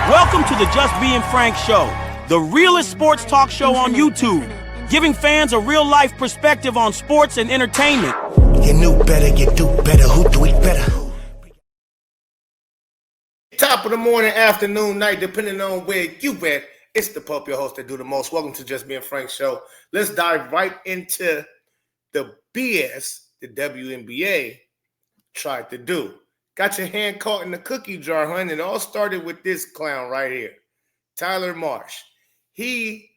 Welcome to the Just Being Frank Show, the realest sports talk show on YouTube, giving fans a real-life perspective on sports and entertainment. You knew better, you do better. Who do it better? Top of the morning, afternoon, night, depending on where you at. It's the Pope, your host that do the most. Welcome to Just Being Frank Show. Let's dive right into the BS the WNBA tried to do. Got your hand caught in the cookie jar, hun. It all started with this clown right here, Tyler Marsh. He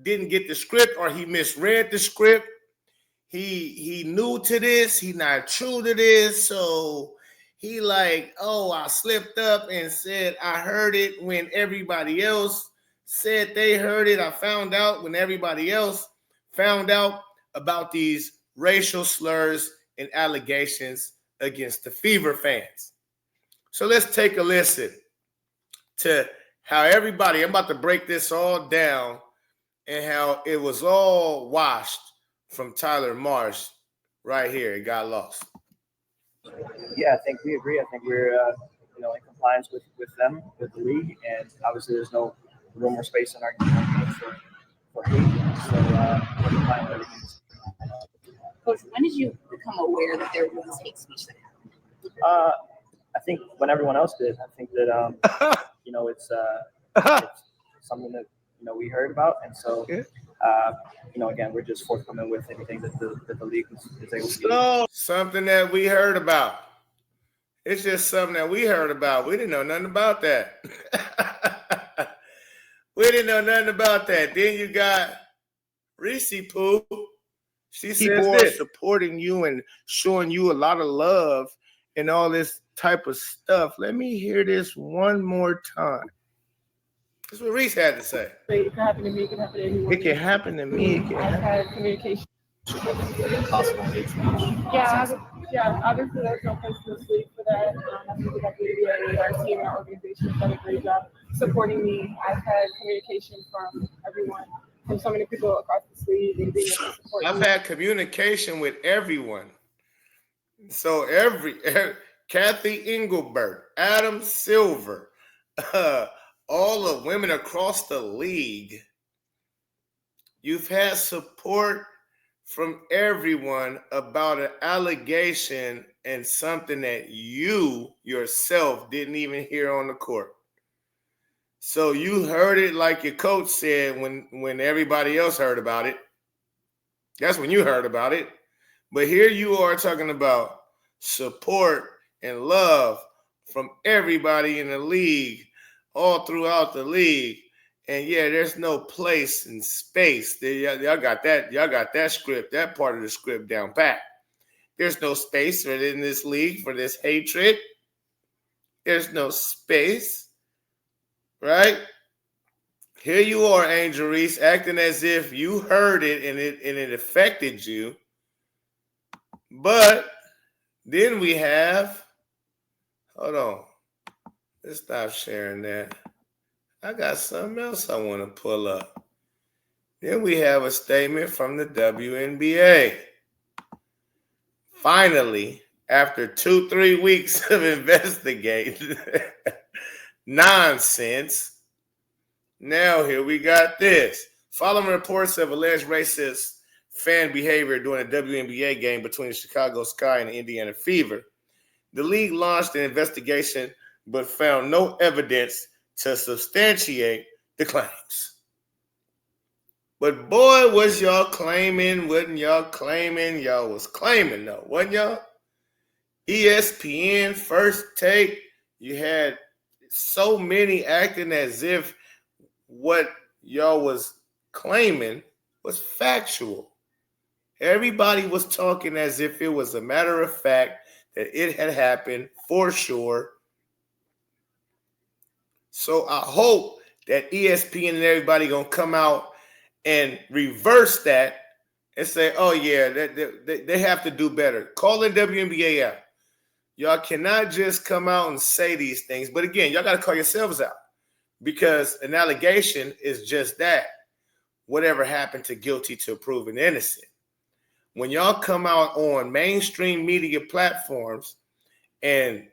didn't get the script, or he misread the script. He new to this. He not true to this. So he like, oh, I slipped up and said I heard it when everybody else said they heard it. I found out when everybody else found out about these racial slurs and allegations against the Fever fans. So let's take a listen to how everybody, I'm about to break this all down, and how it was all washed from Tyler Marsh right here. It got lost. Yeah, I think we agree. I think we're in compliance with them, with the league, and obviously there's no room or space in our game for hate. So we're complying with everything. Coach, when did you become aware that there was hate speech that happened? I think when everyone else did. I think that it's something that we heard about, and so again, we're just forthcoming with anything that the league is able to do. So, something that we heard about. It's just something that we heard about. We didn't know nothing about that. We didn't know nothing about that. Then you got Reese Poo. She says this, supporting you and showing you a lot of love and all this type of stuff. Let me hear this one more time. That's what Reese had to say. It can happen to me. It can happen to anyone. It can happen to me. I've had communication. Possible hate speech. Yeah. Obviously, there's no place to sleep for that. I think the WNBA, our team, and our organization has done a great job supporting me. I've had communication from everyone, from so many people across the league, and being able to support I've me. had communication with everyone. So Kathy Engelbert, Adam Silver, all the women across the league. You've had support from everyone about an allegation and something that you yourself didn't even hear on the court. So you heard it like your coach said when everybody else heard about it. That's when you heard about it. But here you are talking about support and love from everybody in the league, all throughout the league. And yeah, there's no place and space. Y'all got that script, that part of the script down pat. There's no space in this league for this hatred. There's no space, right? Here you are, Angel Reese, acting as if you heard it and it affected you. But then we have, hold on, let's stop sharing that. I got something else I want to pull up. Then we have a statement from the WNBA. Finally, after 2-3 weeks of investigating nonsense, now here we got this. Following reports of alleged racist fan behavior during a WNBA game between the Chicago Sky and the Indiana Fever, the league launched an investigation but found no evidence to substantiate the claims. But boy, was y'all claiming, wasn't y'all claiming? Y'all was claiming though, wasn't y'all? ESPN, First Take, you had so many acting as if what y'all was claiming was factual. Everybody was talking as if it was a matter of fact that it had happened for sure. So I hope that ESPN and everybody gonna come out and reverse that and say, oh yeah, they have to do better. Call the WNBA out. Y'all cannot just come out and say these things. But again, y'all got to call yourselves out, because an allegation is just that. Whatever happened to guilty to proven innocent. When y'all come out on mainstream media platforms and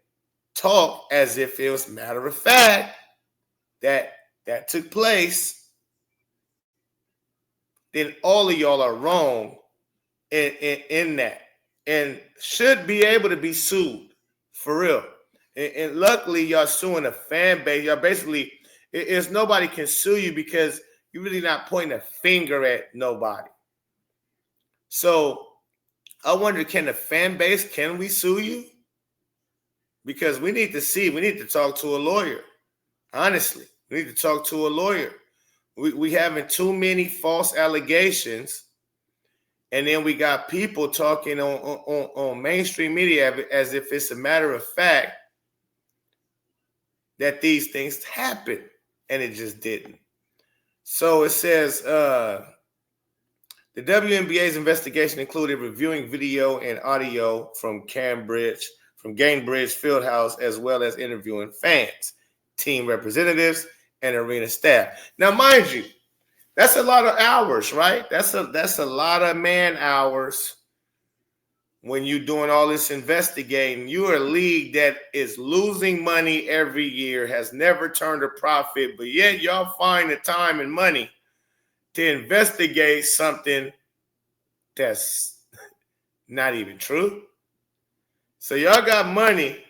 talk as if it was matter of fact, that took place, then all of y'all are wrong in that, and should be able to be sued for real. And luckily, y'all suing a fan base. Y'all basically, it's nobody can sue you because you're really not pointing a finger at nobody. So I wonder, can the fan base, can we sue you? Because we need to talk to a lawyer. Honestly, we need to talk to a lawyer. We having too many false allegations, and then we got people talking on mainstream media as if it's a matter of fact that these things happen, and it just didn't. So it says the WNBA's investigation included reviewing video and audio from Gainbridge Fieldhouse, as well as interviewing fans, team representatives, and arena staff. Now, mind you, that's a lot of hours, right? That's a lot of man hours when you're doing all this investigating. You're a league that is losing money every year, has never turned a profit, but yet y'all find the time and money to investigate something that's not even true. So y'all got money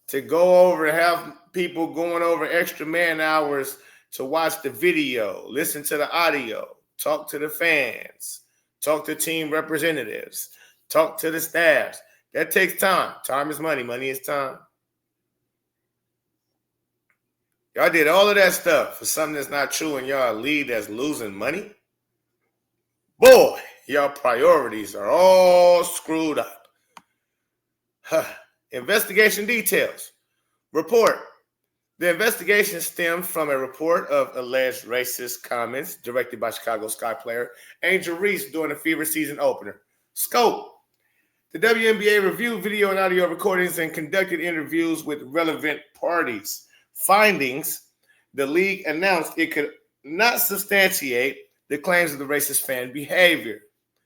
to go over, have people going over extra man hours to watch the video, listen to the audio, talk to the fans, talk to team representatives, talk to the staffs. That takes time. Time is money. Money is time. Y'all did all of that stuff for something that's not true, and y'all a league that's losing money? Boy, y'all priorities are all screwed up. Investigation details. Report. The investigation stemmed from a report of alleged racist comments directed by Chicago Sky player Angel Reese during the Fever season opener. Scope. The WNBA reviewed video and audio recordings and conducted interviews with relevant parties. Findings. The league announced it could not substantiate the claims of the racist fan behavior.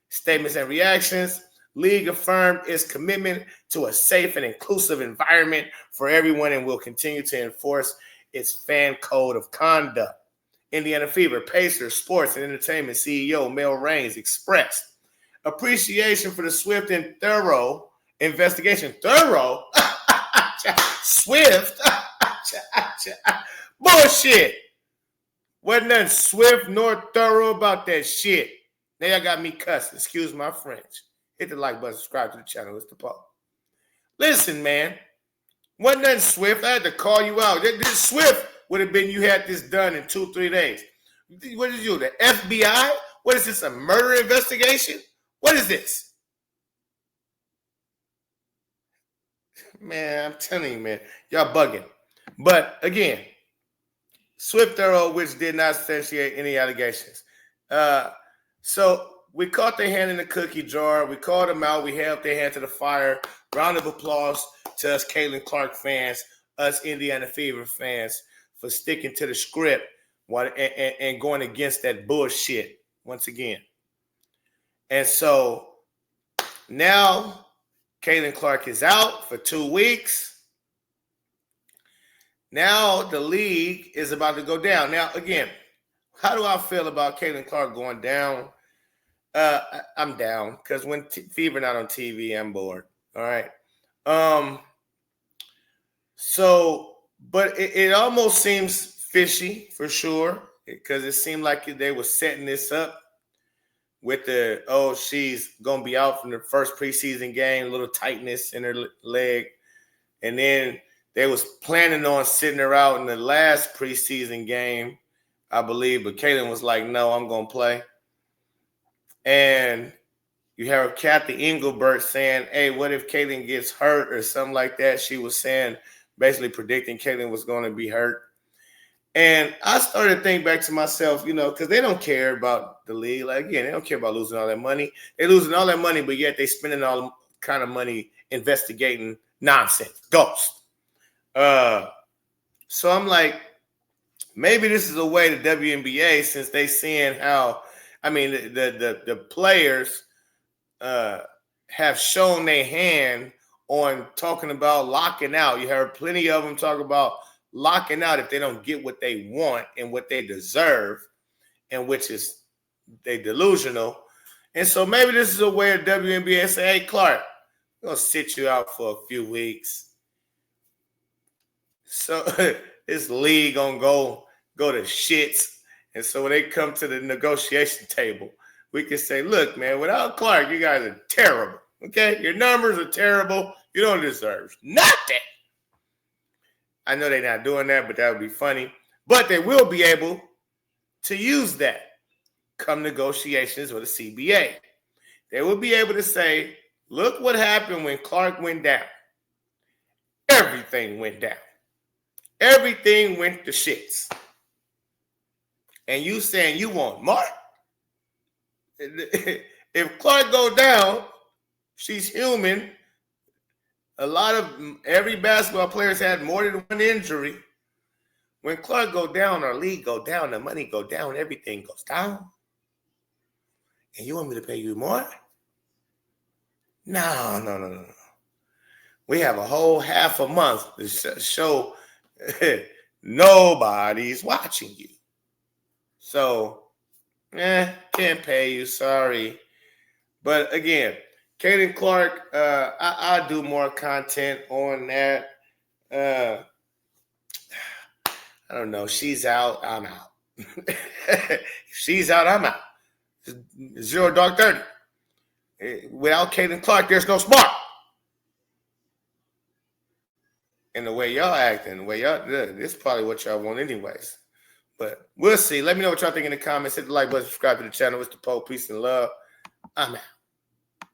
Statements and reactions. League affirmed its commitment to a safe and inclusive environment for everyone and will continue to enforce its fan code of conduct. Indiana Fever, Pacers, Sports and Entertainment CEO Mel Raines expressed appreciation for the swift and thorough investigation. Thorough? Swift? Bullshit. Wasn't nothing swift nor thorough about that shit. Now y'all got me cussing. Excuse my French. Hit the like button, subscribe to the channel. It's the Paul. Listen, man. Wasn't nothing swift. I had to call you out. This swift would have been you had this done in 2-3 days. What did you do? The FBI? What is this, a murder investigation? What is this? Man, I'm telling you, man. Y'all bugging. But again, swift, thorough, which did not substantiate any allegations. So we caught their hand in the cookie jar. We called them out. We held their hand to the fire. Round of applause to us Caitlin Clark fans, us Indiana Fever fans, for sticking to the script and going against that bullshit once again. And so now Caitlin Clark is out for 2 weeks. Now the league is about to go down. Now, again, how do I feel about Caitlin Clark going down? I'm down because when Fever not on TV, I'm bored. All right. So, but it almost seems fishy for sure because it seemed like they were setting this up with she's gonna be out from the first preseason game, a little tightness in her leg, and then they was planning on sitting her out in the last preseason game, I believe. But Caitlin was like, "No, I'm gonna play." And you have Kathy Engelbert saying, "Hey, what if Caitlin gets hurt or something like that?" She was saying, basically predicting Caitlin was going to be hurt. And I started to think back to myself, because they don't care about the league. Like, again, they don't care about losing all that money. They're losing all that money, but yet they spending all kind of money investigating nonsense, ghosts. So I'm like, maybe this is a way the WNBA, since they seeing how, the players have shown their hand on talking about locking out. You heard plenty of them talk about locking out if they don't get what they want and what they deserve, and which is they delusional. And so maybe this is a way of WNBA say, hey, Clark, we're going to sit you out for a few weeks. So this league going to go to shits. And so when they come to the negotiation table, we can say, look, man, without Clark, you guys are terrible. Okay? Your numbers are terrible. You don't deserve nothing. I know they're not doing that, but that would be funny. But they will be able to use that come negotiations with the CBA. They will be able to say, look what happened when Clark went down. Everything went down. Everything went to shits. And you saying you want Mark? If Clark go down, she's human. Every basketball player's had more than one injury. When Clark go down, our league go down, the money go down, everything goes down. And you want me to pay you more? No. We have a whole half a month to show nobody's watching you. So, can't pay you, sorry. But again, Caitlin Clark, I'll do more content on that. I don't know. She's out, I'm out. She's out, I'm out. 0 dark 30. Without Caitlin Clark, there's no Smart. And the way y'all acting, this is probably what y'all want anyways. But we'll see. Let me know what y'all think in the comments. Hit the like button, subscribe to the channel. It's the Pope. Peace and love. I'm out.